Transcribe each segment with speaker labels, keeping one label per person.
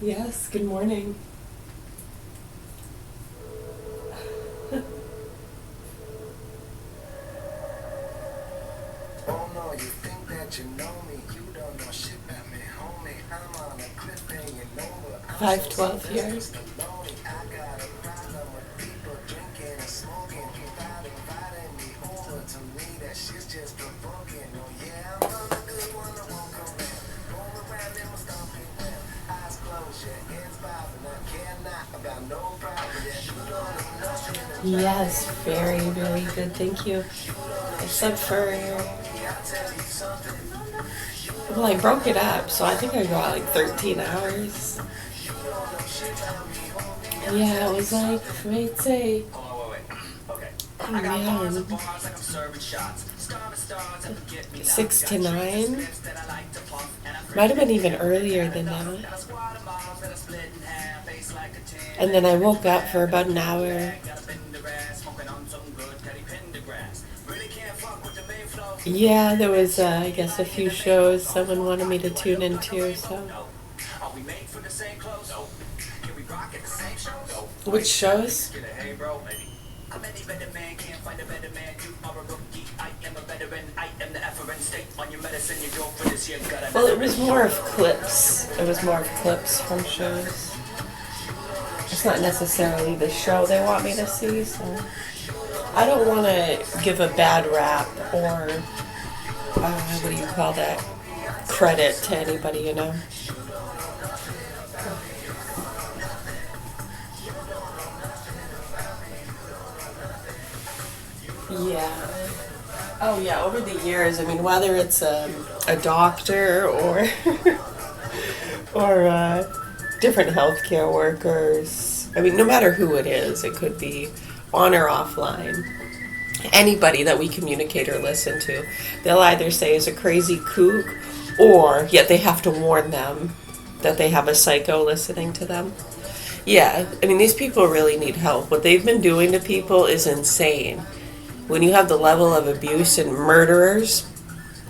Speaker 1: Yes, good morning.
Speaker 2: Oh no, you think that you know me, you don't know shit about me, homie. I'm on a cliff hanging over. I'm so
Speaker 1: 512 here.
Speaker 2: Sylvester Stallone. I got a problem with people drinking and smoking. Without inviting me over to me, that shit's just provoking. Oh yeah, I'm on a good one, I won't come round. Roll around in my stomping ground. Eyes closed, your head's bobbing. I care not about no problem. Yeah, you don't need nothing to drive me
Speaker 1: Yes, very, very good. Thank you. Except for, well, I broke it up, so I think I got like 13 hours. Yeah, it was like, I'd say,
Speaker 2: Oh, wait. Okay. I got bars
Speaker 1: yeah,
Speaker 2: and bars like I'm serving shots. Stars that get me
Speaker 1: 6 to 9.
Speaker 2: that I like to pump. And I
Speaker 1: Might have been even earlier than that.
Speaker 2: got a squad of moms that I split in half. Face like a 10.
Speaker 1: And then I woke up for about an hour.
Speaker 2: Got a bend the grass. Smoking on some good Teddy Pendergrass. Really can't fuck with the main flow.
Speaker 1: Yeah, there was, I guess, a few shows someone wanted me to tune into, so.
Speaker 2: Are we made for the same clothes? No. Can we rock at the same shows? No.
Speaker 1: Which shows?
Speaker 2: Get a hey bro, maybe. I'm any better man, can't find a better man. You are a rookie, I am a veteran. I am the efferent state on your medicine. You go for this, you gotta.
Speaker 1: Well, it was more of clips. It was more of clips from shows. It's not necessarily the show they want me to see, so. I don't want to give a bad rap or, what do you call that? Credit to anybody, you know? Yeah. Oh, yeah, over the years, I mean, whether it's a doctor or, or different healthcare workers, I mean, no matter who it is, it could be on or offline. Anybody that we communicate or listen to, they'll either say is a crazy kook, or yet they have to warn them that they have a psycho listening to them. Yeah, I mean, these people really need help. What they've been doing to people is insane. When you have the level of abuse and murderers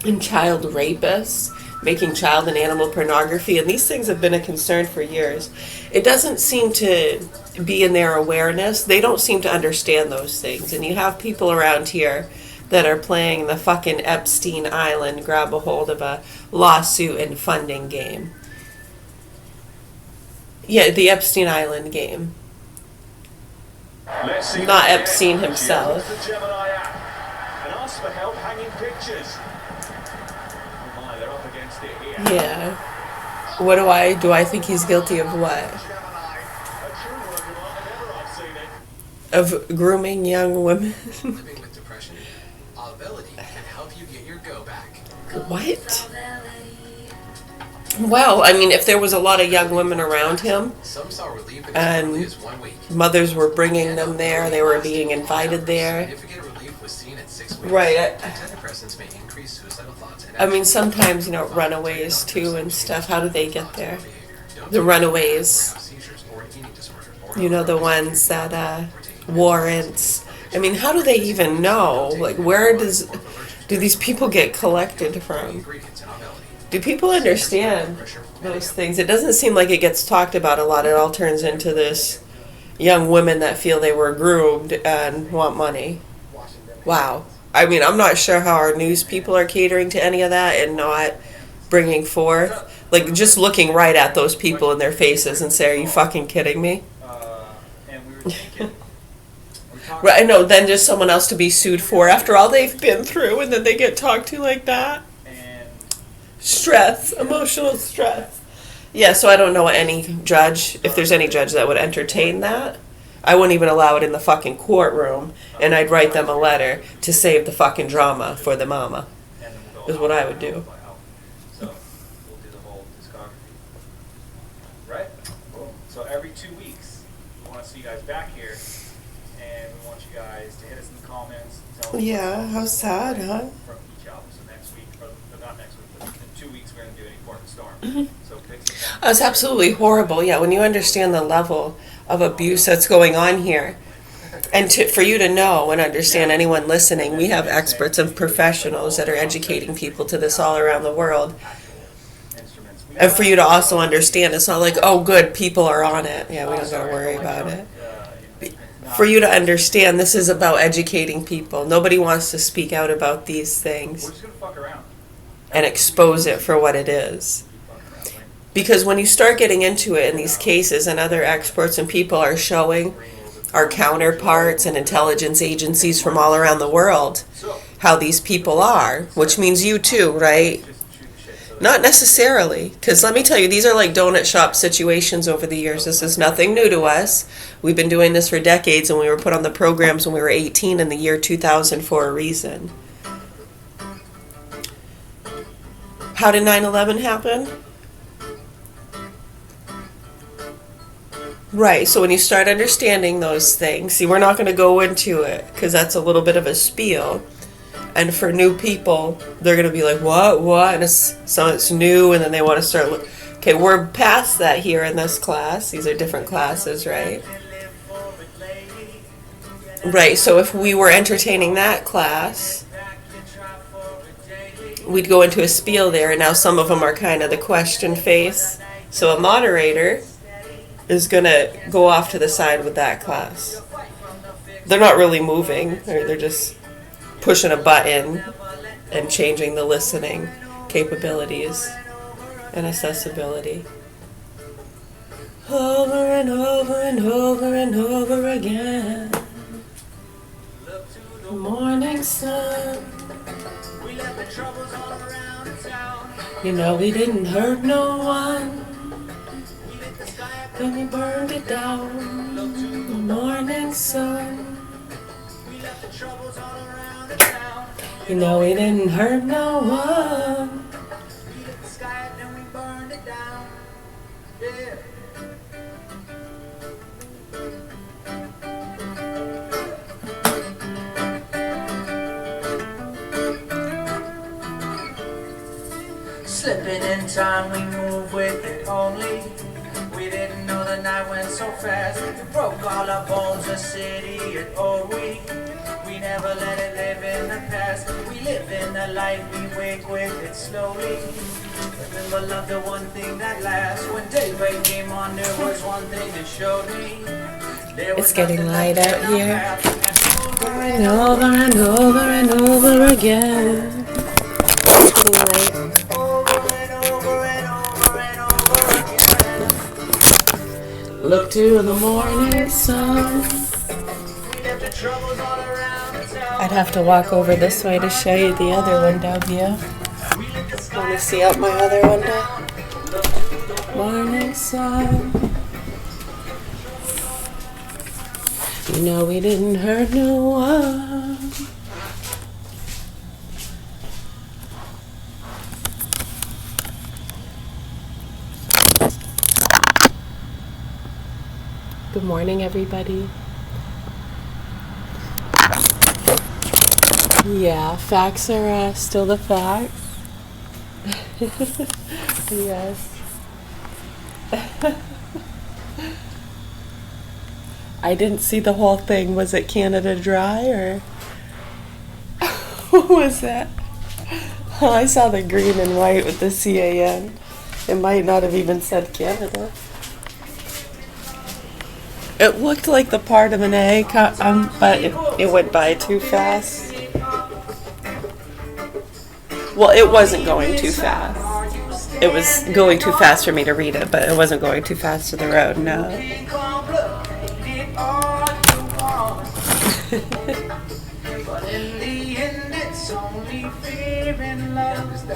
Speaker 1: and child rapists making child and animal pornography, and these things have been a concern for years, it doesn't seem to be in their awareness. They don't seem to understand those things. And you have people around here that are playing the fucking Epstein Island grab a hold of a lawsuit and funding game. Yeah, the Epstein Island game. Not Epstein himself.
Speaker 3: And ask for help hanging pictures. Oh my, they're up against it here.
Speaker 1: Yeah. What do I think he's guilty of what?
Speaker 3: A true work of art if ever I've seen it.
Speaker 1: Of grooming young women?
Speaker 2: Living with depression, Ability can help you get your go back.
Speaker 1: What? Well, I mean, if there was a lot of young women around him,
Speaker 2: Some saw relief in as
Speaker 1: and
Speaker 2: early as 1 week.
Speaker 1: mothers were bringing them there, they were being invited there.
Speaker 2: Significant relief was seen at 6 weeks.
Speaker 1: Right.
Speaker 2: Antidepressants may increase suicidal thoughts and
Speaker 1: I mean, sometimes, you know, runaways too and stuff. How do they get there? The runaways.
Speaker 2: seizures or an eating disorder. Or
Speaker 1: You know, the ones that warrants. I mean, how do they even know? Like, do these people get collected from?
Speaker 2: ingredients in Ability.
Speaker 1: Do people understand those things? It doesn't seem like it gets talked about a lot. It all turns into this young women that feel they were groomed and want money. Wow. I mean, I'm not sure how our news people are catering to any of that and not bringing forth. Like, just looking right at those people in their faces and say, are you fucking kidding me?
Speaker 3: And we were thinking,
Speaker 1: Right, I know, then just someone else to be sued for after all they've been through, and then they get talked to like that.
Speaker 3: and
Speaker 1: Stress, emotional stress. Yeah, so I don't know any judge, if there's any judge that would entertain that. I wouldn't even allow it in the fucking courtroom, and I'd write them a letter to save the fucking drama for the mama.
Speaker 3: then we'll go
Speaker 1: Is what I would
Speaker 3: album
Speaker 1: do.
Speaker 3: by album. So we'll do the whole discography. Right? Cool. So every 2 weeks, we want to see you guys back here, and we want you guys to hit us in the comments. Tell us
Speaker 1: Yeah,
Speaker 3: what
Speaker 1: how
Speaker 3: songs
Speaker 1: sad,
Speaker 3: you
Speaker 1: huh?
Speaker 3: like from each album. So next week, or not next week, but in 2 weeks, we're going to do a Important Storm. So pick some.
Speaker 1: That's absolutely horrible. Yeah, when you understand the level of abuse that's going on here, and for you to know and understand, anyone listening, we have experts and professionals that are educating people to this all around the world.
Speaker 3: instruments.
Speaker 1: And for you to also understand, it's not like, oh, good, people are on it. Yeah, we don't got to worry about it. For you to understand, this is about educating people. Nobody wants to speak out about these
Speaker 3: We're
Speaker 1: things
Speaker 3: just gonna fuck around.
Speaker 1: and expose it for what it is. Because when you start getting into it in these cases, and other experts and people are showing our counterparts and intelligence agencies from all around the world how these people are, which means you too, right? Not necessarily, because let me tell you, these are like donut shop situations over the years. This is nothing new to us. We've been doing this for decades, and we were put on the programs when we were 18 in the year 2000 for a reason. How did 9/11 happen? Right, so when you start understanding those things, see, we're not going to go into it because that's a little bit of a spiel. And for new people, they're going to be like, what? And it's new, and then they want to start okay, we're past that here in this class. These are different classes, right? Right, so if we were entertaining that class, we'd go into a spiel there, and now some of them are kind of the question face. So a moderator is going to go off to the side with that class. They're not really moving, they're just pushing a button and changing the listening capabilities and accessibility. Over and over and over and over again. The morning sun. You know we didn't hurt no one. When we burned it down, the morning sun. You know we didn't hurt no one.
Speaker 2: Slipping in time, we move with it only. We didn't know the night went so fast. We broke all our bones, a city at old week. We never let it live in the past. We live in the life, we wake with it slowly. Remember, love, the one thing that lasts. When daybreak came on, there was one thing that showed me.
Speaker 1: It's getting light out here. And over and over and over again. It's getting light. Look to the morning sun. I'd have to walk over this way to show you the other window view. Want to see out my other window? Morning sun. You know we didn't hurt no one. Good morning, everybody. Yeah, facts are still the facts. Yes. I didn't see the whole thing. Was it Canada Dry or what was that? Oh, I saw the green and white with the CAN. It might not have even said Canada. It looked like the part of an A, but it went by too fast. Well, it wasn't going too fast. It was going too fast for me to read it, but it wasn't going too fast to the road, no.
Speaker 2: But in the end, it's only fear and love.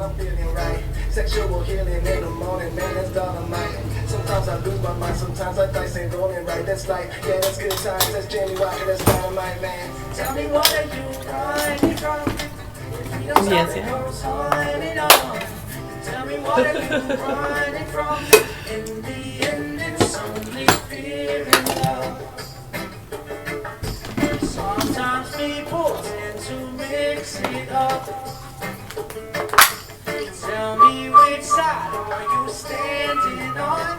Speaker 2: I'm feeling right. Sexual healing in the morning, man, that's dynamite. Sometimes I lose my mind, sometimes I dice ain't rolling right. That's like, yeah, that's good times. That's Jamie Walker, that's dynamite, man. Tell me what are you running from? If you don't stop,
Speaker 1: Yes,
Speaker 2: it
Speaker 1: yeah.
Speaker 2: goes on and on. Tell me what are you running from? In the end, it's only fear and love. Sometimes people tend to mix it up. Tell me which side are you standing on?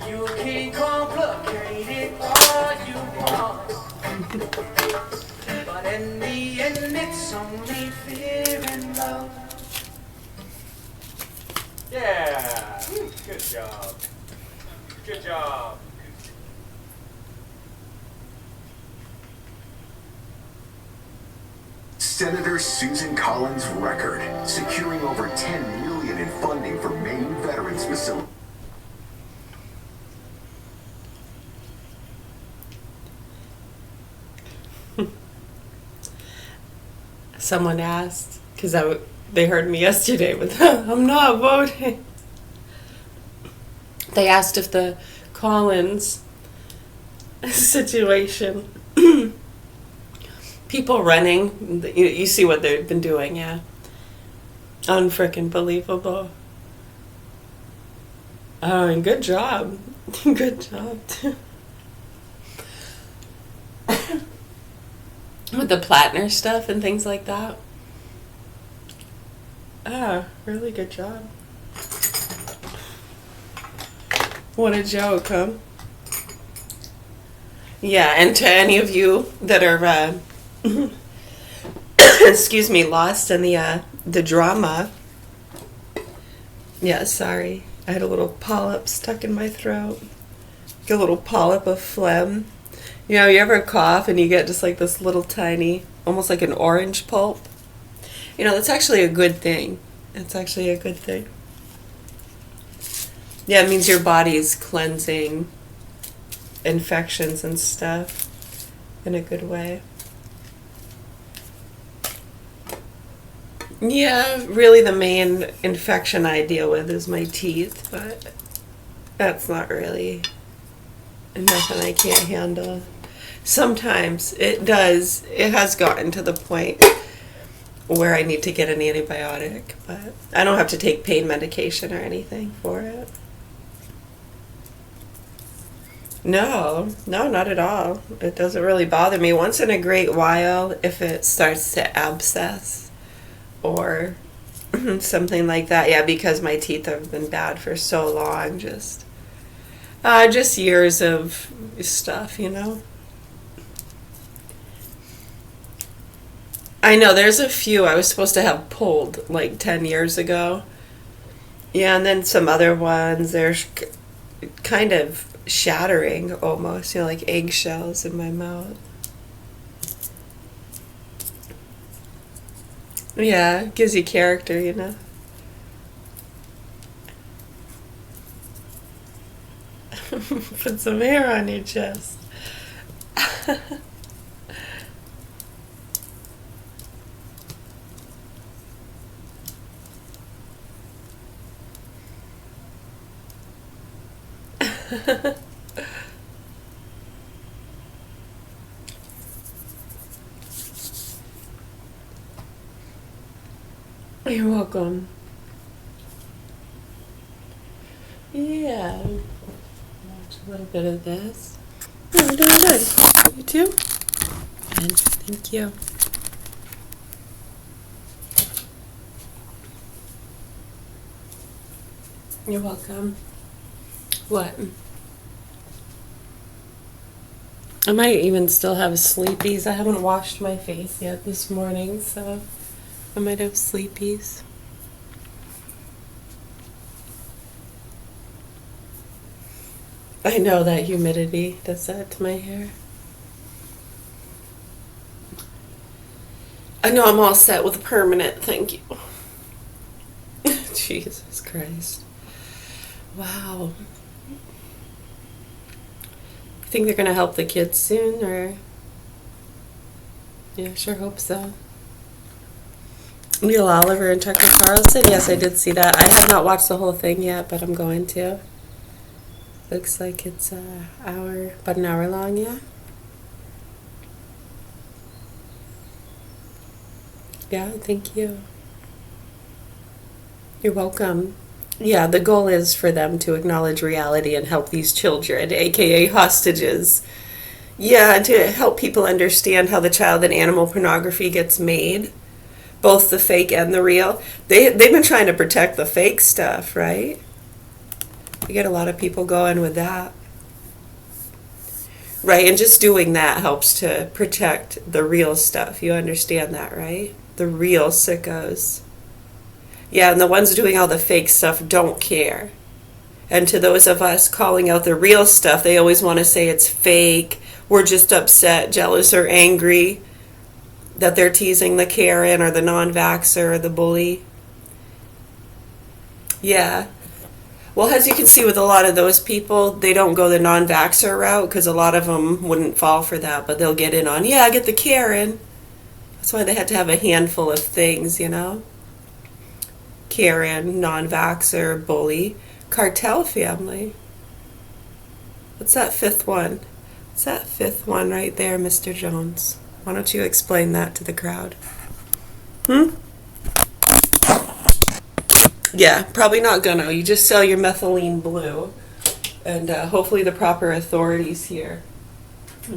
Speaker 2: You can complicate it all you want, but in the end it's only fear and love.
Speaker 3: job. Good job.
Speaker 2: Senator Susan Collins' record, securing over $10 million in funding for Maine veterans facilities.
Speaker 1: Someone asked, because they heard me yesterday with, I'm not voting. They asked if the Collins situation, people running, you see what they've been doing, yeah. Unfrickin' believable. Oh, and good job. Good job, too. With the Plattner stuff and things like that. Ah, really good job. What a joke, huh? Yeah, and to any of you that are, excuse me, lost in the drama. Yeah, sorry. I had a little polyp stuck in my throat. Like a little polyp of phlegm. You know, you ever cough and you get just like this little tiny, almost like an orange pulp? You know, that's actually a good thing. It's actually a good thing. Yeah, it means your body's cleansing infections and stuff in a good way. Yeah, really the main infection I deal with is my teeth, but that's not really nothing I can't handle. Sometimes it does. It has gotten to the point where I need to get an antibiotic, but I don't have to take pain medication or anything for it. No, not at all. It doesn't really bother me. Once in a great while, if it starts to abscess or something like that, yeah, because my teeth have been bad for so long, just years of stuff, you know. I know, there's a few I was supposed to have pulled like 10 years ago. Yeah, and then some other ones, they're kind of shattering almost, you know, like eggshells in my mouth. Yeah, it gives you character, you know. Put some hair on your chest. You're welcome. Yeah. Watch a little bit of this. Oh, I'm doing good. You too? Good. Thank you. You're welcome. What? I might even still have sleepies. I haven't washed my face yet this morning, so I might have sleepies. I know that humidity does that to my hair. I know I'm all set with permanent, thank you. Jesus Christ. Wow. You think they're going to help the kids soon, or? Yeah, sure hope so. Neil Oliver and Tucker Carlson? Yes, I did see that. I have not watched the whole thing yet, but I'm going to. Looks like it's about an hour long, yeah? Yeah, thank you. You're welcome. Yeah, the goal is for them to acknowledge reality and help these children, aka hostages. Yeah, to help people understand how the child and animal pornography gets made, both the fake and the real. They've been trying to protect the fake stuff, right? You get a lot of people going with that. Right, and just doing that helps to protect the real stuff. You understand that, right? The real sickos. Yeah, and the ones doing all the fake stuff don't care. And to those of us calling out the real stuff, they always want to say it's fake. We're just upset, jealous, or angry that they're teasing the Karen or the non-vaxxer or the bully. Yeah. Well, as you can see with a lot of those people, they don't go the non-vaxxer route because a lot of them wouldn't fall for that, but they'll get in on, yeah, I get the Karen. That's why they had to have a handful of things, you know? Karen, non-vaxxer, bully, cartel family. What's that fifth one? What's that fifth one right there, Mr. Jones? Why don't you explain that to the crowd? Yeah, probably not gonna. You just sell your methylene blue, and hopefully the proper authorities here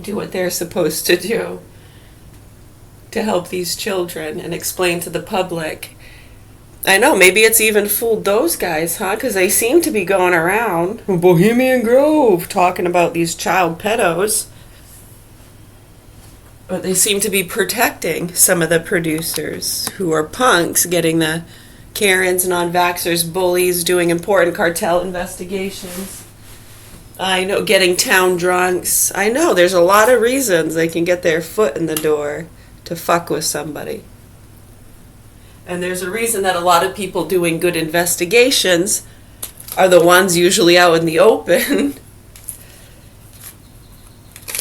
Speaker 1: do what they're supposed to do to help these children and explain to the public. I know, maybe it's even fooled those guys, huh? Because they seem to be going around Bohemian Grove talking about these child pedos. But they seem to be protecting some of the producers who are punks, getting the Karens, non-vaxxers, bullies, doing important cartel investigations. I know, getting town drunks. I know, there's a lot of reasons they can get their foot in the door to fuck with somebody. And there's a reason that a lot of people doing good investigations are the ones usually out in the open.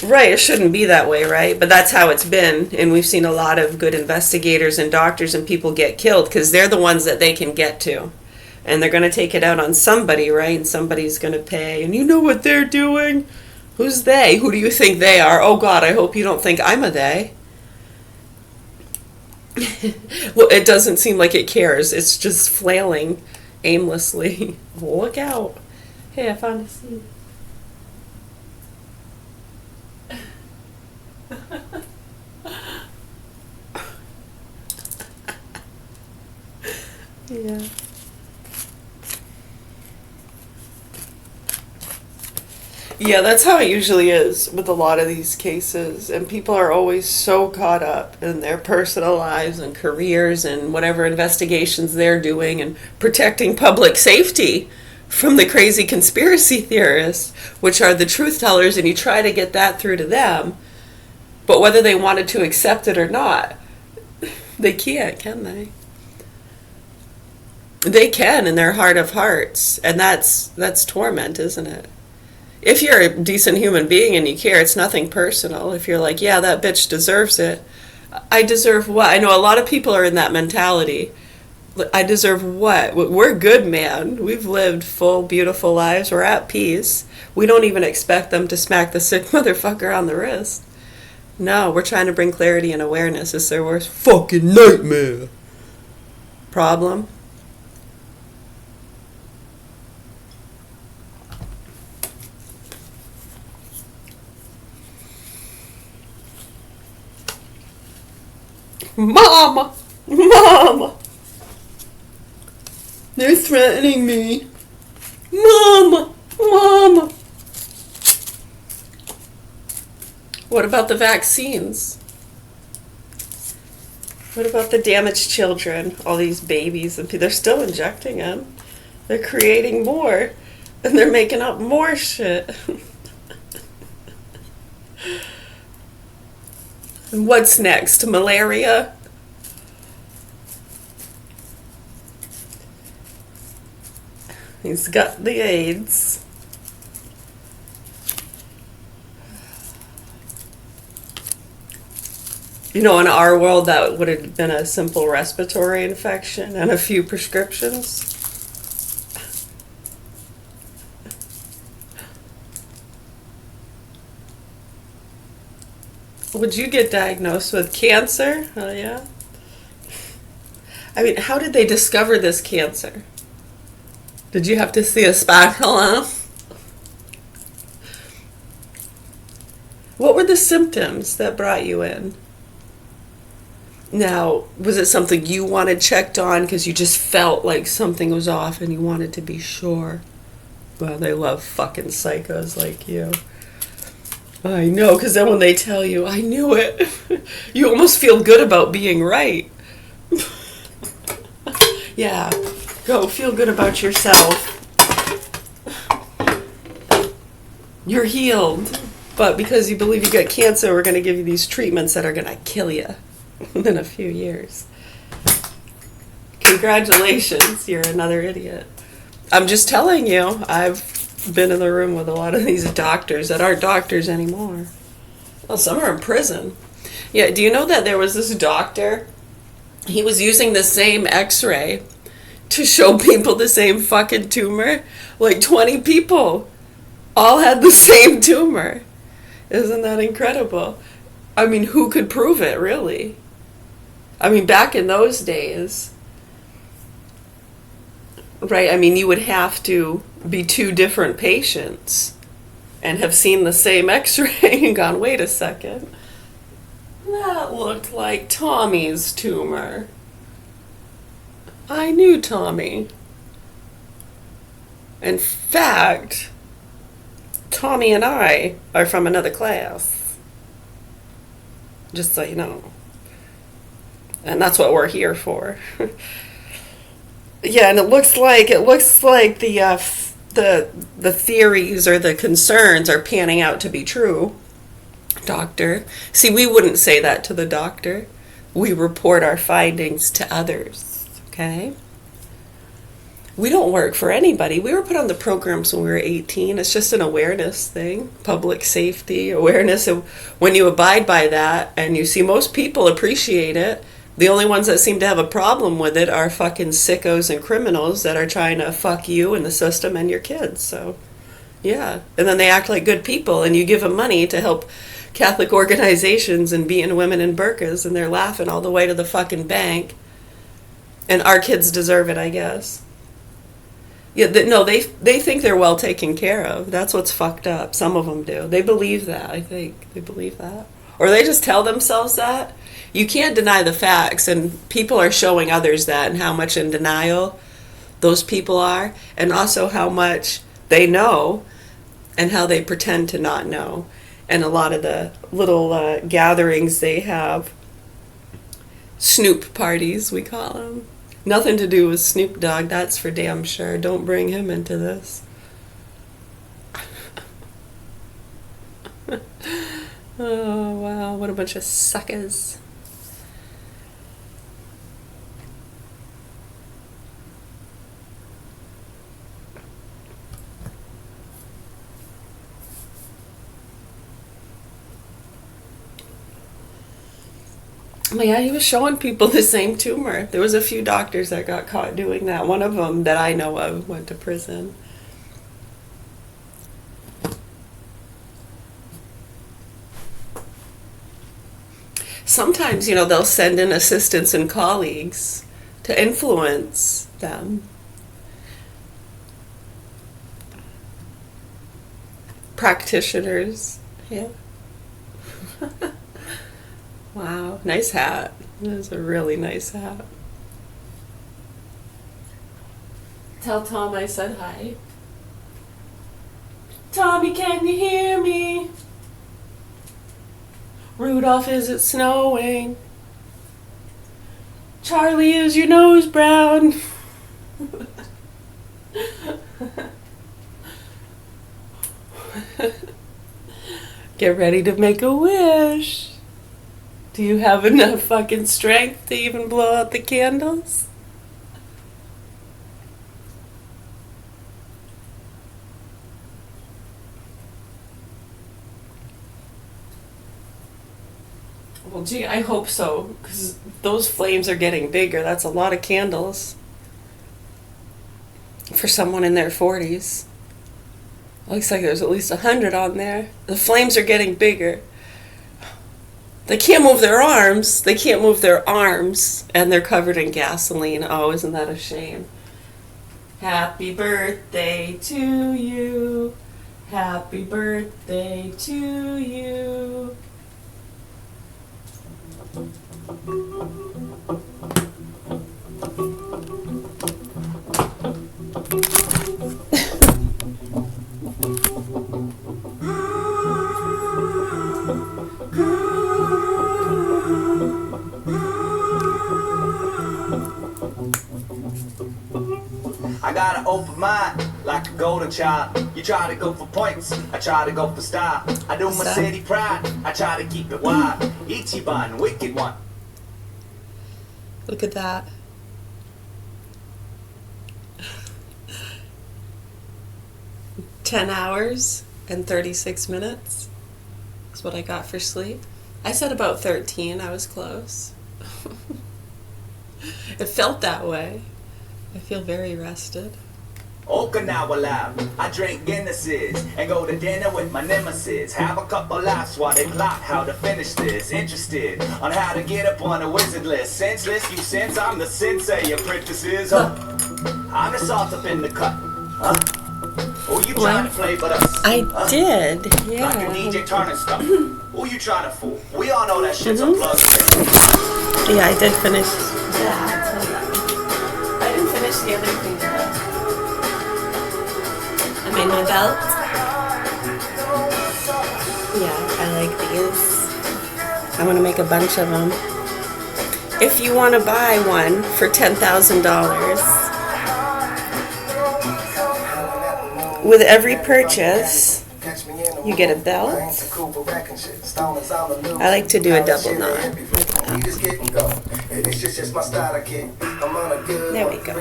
Speaker 1: Right, it shouldn't be that way, right? But that's how it's been. And we've seen a lot of good investigators and doctors and people get killed because they're the ones that they can get to. And they're going to take it out on somebody, right? And somebody's going to pay. And you know what they're doing? Who's they? Who do you think they are? Oh, God, I hope you don't think I'm a they. Well, it doesn't seem like it cares. It's just flailing aimlessly. Look out. Hey, I found a seed. Yeah. Yeah, that's how it usually is with a lot of these cases. And people are always so caught up in their personal lives and careers and whatever investigations they're doing and protecting public safety from the crazy conspiracy theorists, which are the truth tellers, and you try to get that through to them. But whether they wanted to accept it or not, they can't, can they? They can in their heart of hearts. And that's torment, isn't it? If you're a decent human being and you care, it's nothing personal. If you're like, yeah, that bitch deserves it. I deserve what? I know a lot of people are in that mentality. I deserve what? We're good, man. We've lived full, beautiful lives. We're at peace. We don't even expect them to smack the sick motherfucker on the wrist. No, we're trying to bring clarity and awareness. It's their worst fucking nightmare. Problem? Mama! Mama! They're threatening me. Mama! Mama! What about the vaccines? What about the damaged children? All these babies, and they're still injecting them. They're creating more. And they're making up more shit. And what's next? Malaria? He's got the AIDS. You know, in our world, that would have been a simple respiratory infection and a few prescriptions. Would you get diagnosed with cancer? Oh, yeah. I mean, how did they discover this cancer? Did you have to see a spatula? What were the symptoms that brought you in? Now, was it something you wanted checked on because you just felt like something was off and you wanted to be sure? Well, they love fucking psychos like you. I know, because then when they tell you, I knew it, you almost feel good about being right. Yeah, go feel good about yourself. You're healed. But because you believe you got cancer, we're going to give you these treatments that are going to kill you in a few years. Congratulations, you're another idiot. I'm just telling you, I've been in the room with a lot of these doctors that aren't doctors anymore. Well, some are in prison. Yeah, do you know that there was this doctor? He was using the same x-ray to show people the same fucking tumor. Like 20 people all had the same tumor. Isn't that incredible? I mean, who could prove it, really? I mean, back in those days, right, I mean, you would have to be two different patients and have seen the same x-ray and gone, wait a second, that looked like Tommy's tumor. I knew Tommy. In fact, Tommy and I are from another class. Just so you know. And that's what we're here for. Yeah, and it looks like the theories or the concerns are panning out to be true, doctor. See, we wouldn't say that to the doctor. We report our findings to others, okay? We don't work for anybody. We were put on the programs when we were 18. It's just an awareness thing, public safety awareness. And when you abide by that and you see most people appreciate it, the only ones that seem to have a problem with it are fucking sickos and criminals that are trying to fuck you and the system and your kids. So, yeah. And then they act like good people and you give them money to help Catholic organizations and beating women in burqas and they're laughing all the way to the fucking bank. And our kids deserve it, I guess. Yeah, no, they think they're well taken care of. That's what's fucked up. Some of them do. They believe that, I think. They believe that. Or they just tell themselves that. You can't deny the facts, and people are showing others that and how much in denial those people are, and also how much they know and how they pretend to not know. And a lot of the little gatherings they have, Snoop parties, we call them. Nothing to do with Snoop Dogg, that's for damn sure. Don't bring him into this. Oh, wow, what a bunch of suckers. Yeah, he was showing people the same tumor. There was a few doctors that got caught doing that. One of them that I know of went to prison. Sometimes, they'll send in assistants and colleagues to influence them. Practitioners, yeah. Wow, nice hat. That is a really nice hat. Tell Tom I said hi. Tommy, can you hear me? Rudolph, is it snowing? Charlie, is your nose brown? Get ready to make a wish. Do you have enough fucking strength to even blow out the candles? Well, gee, I hope so, because those flames are getting bigger. That's a lot of candles for someone in their 40s. Looks like there's at least 100 on there. The flames are getting bigger. They can't move their arms. They can't move their arms, and they're covered in gasoline. Oh, isn't that a shame? Happy birthday to you. Happy birthday to you.
Speaker 2: I got an open mind, like a golden child. You try to go for points, I try to go for style. I do my city pride, I try to keep it wild. Ichiban, wicked one.
Speaker 1: Look at that. $10 and 36 minutes is what I got for sleep. I said about 13. I was close. It felt that way. I feel very rested.
Speaker 2: Okinawa Lab, I drink Guinnesses and go to dinner with my nemesis. Have a couple laughs while they plot how to finish this. Interested on how to get up on a wizard list. Senseless, you sense I'm the sensei apprentices. I'm the salt up in the cut. Who you trying to play but us?
Speaker 1: I did, yeah.
Speaker 2: Like a DJ turning stuff. Who you trying to fool? We all know that shit's a plug.
Speaker 1: Yeah, I did finish that. I didn't finish the other thing though. I made my belt. Yeah, I like these. I'm gonna make a bunch of them. If you want to buy one for $10,000, with every purchase, you get a belt. I like to do a double knot. There we go.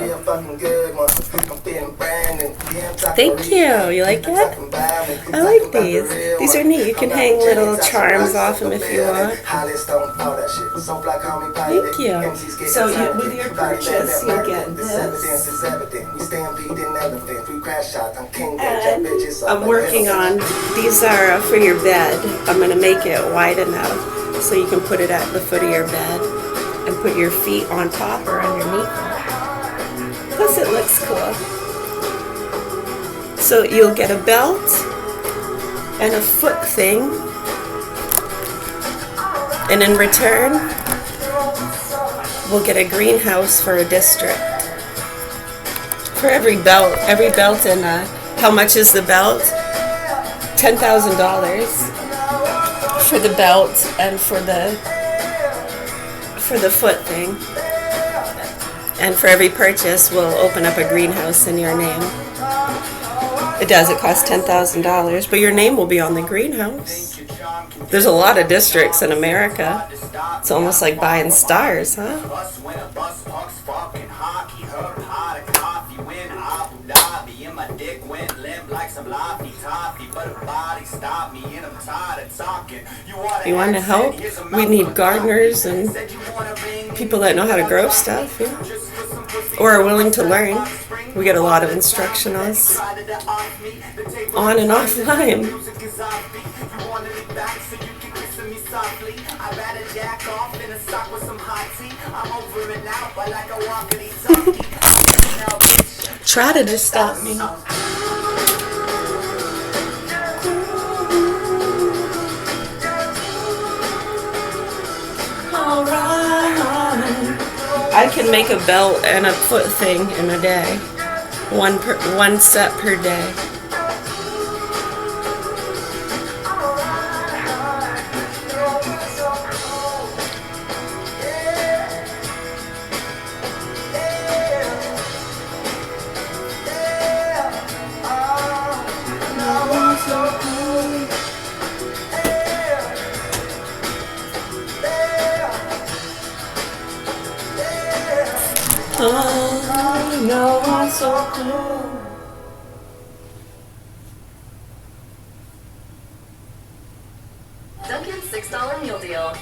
Speaker 1: Thank you. You like it? I like these. These are neat. You can hang little charms off them if you want. Thank you. So with your purchase, you get this. And I'm working on, these are for your bed. I'm going to make it wide enough so you can put it at the foot of your bed and put your feet on top or underneath it. Plus it looks cool. So you'll get a belt and a foot thing, and in return we'll get a greenhouse for a district. For every belt and how much is the belt? $10,000 for the belt and for the foot thing. And for every purchase, we'll open up a greenhouse in your name. It costs $10,000, but your name will be on the greenhouse. There's a lot of districts in America. It's almost like buying stars, huh? You want to help? We need gardeners and people that know how to grow stuff, yeah. Or are willing to learn. We get a lot of instructionals on and offline. Try to just stop me. I can make a belt and a foot thing in a day. One set per day. Oh, no, I'm so cool.
Speaker 4: Dunkin's $6 meal deal.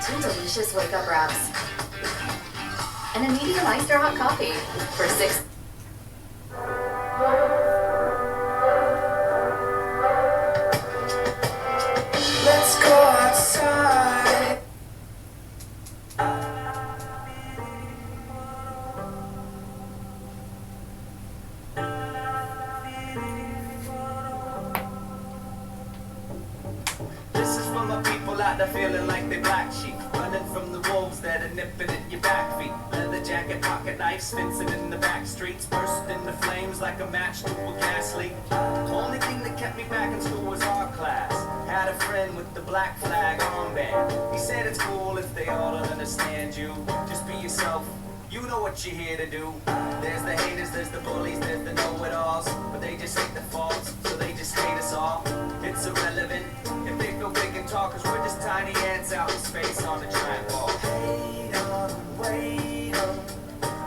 Speaker 4: 2 delicious wake-up wraps. And a medium iced or hot coffee for $6.
Speaker 2: Let's go outside. This is for my people out there feeling like they black sheep, running from the wolves that are nipping at your back feet. Leather jacket, pocket knives, fencing in the back streets, burst into flames like a match to a gas leak. Only thing that kept me back in school was art class. Had a friend with the black flag armband. He said it's cool if they all don't understand you. Just be yourself. You know what you're here to do. There's the haters, there's the bullies, there's the know-it-alls. But they just hate the faults, so they just hate us all. It's irrelevant if they feel big and tall, cause we're just tiny ants out in space on a giant ball. Hate on, wait on,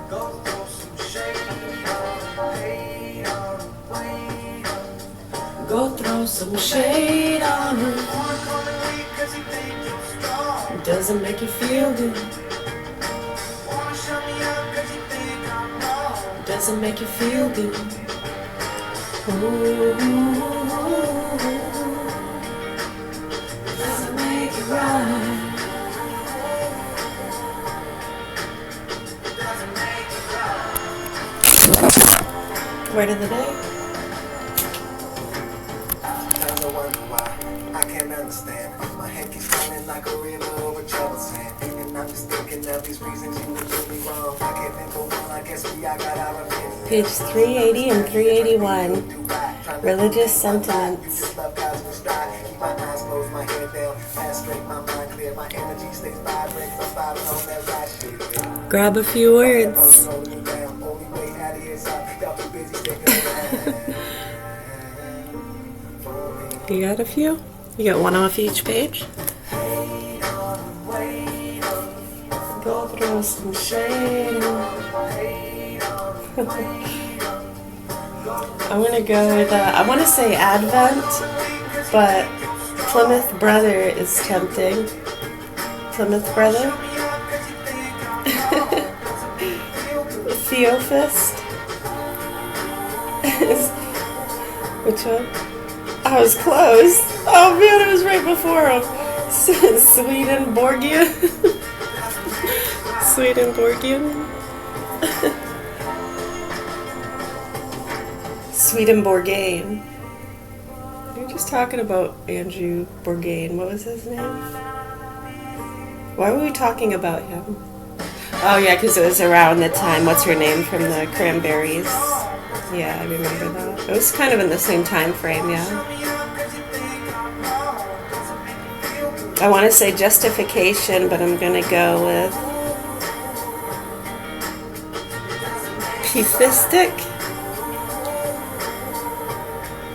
Speaker 2: go throw some shade on. Hate on, wait on,
Speaker 1: Go throw some shade on him.
Speaker 2: wanna come and leave cause he thinks you're strong.
Speaker 1: Doesn't make you feel good.
Speaker 2: Wanna shut me up cause you think I'm wrong.
Speaker 1: Doesn't make you feel good. Ooh. Doesn't make it right.
Speaker 2: Doesn't make it right.
Speaker 1: Word of the day.
Speaker 2: Sometimes I wonder why I can't understand. My head keeps running like a river over troubled sand. And I'm just thinking of these reasons you would do me wrong. I can't think of one, I guess we all got our opinions.
Speaker 1: Page 380 and 381. Religious sentiments.
Speaker 2: Just love cause we strive. Keep my eyes closed, my head down. Pass straight, my mind clear. My energy stays vibrant. I'm vibing on that right shit.
Speaker 1: Grab a few words.
Speaker 2: Only way out of here is up. Y'all too busy sticking around.
Speaker 1: You got a few? You got one off each page? Go throw some shade on. I'm gonna go with, I want to say Advent, but Plymouth Brother is tempting. Plymouth Brother? Theophist? Which one? I was close. Oh man, it was right before him. Swedenborgian. Swedenborgian. Swedenborgian. We were just talking about Andrew Bourgain. What was his name? Why were we talking about him? Oh yeah, because it was around the time, what's her name, from the Cranberries. Yeah, I remember that. It was kind of in the same time frame, yeah. I want to say Justification, but I'm going to go with Pathistic.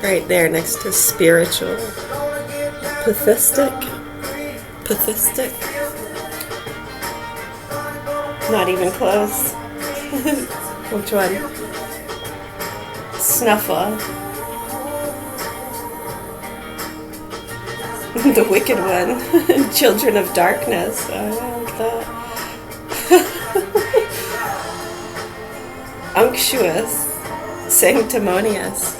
Speaker 1: Right there next to Spiritual. Pathistic. Pathistic. Not even close. Which one? Snuffa. The wicked one. Children of Darkness. I like that. Unctuous. Sanctimonious.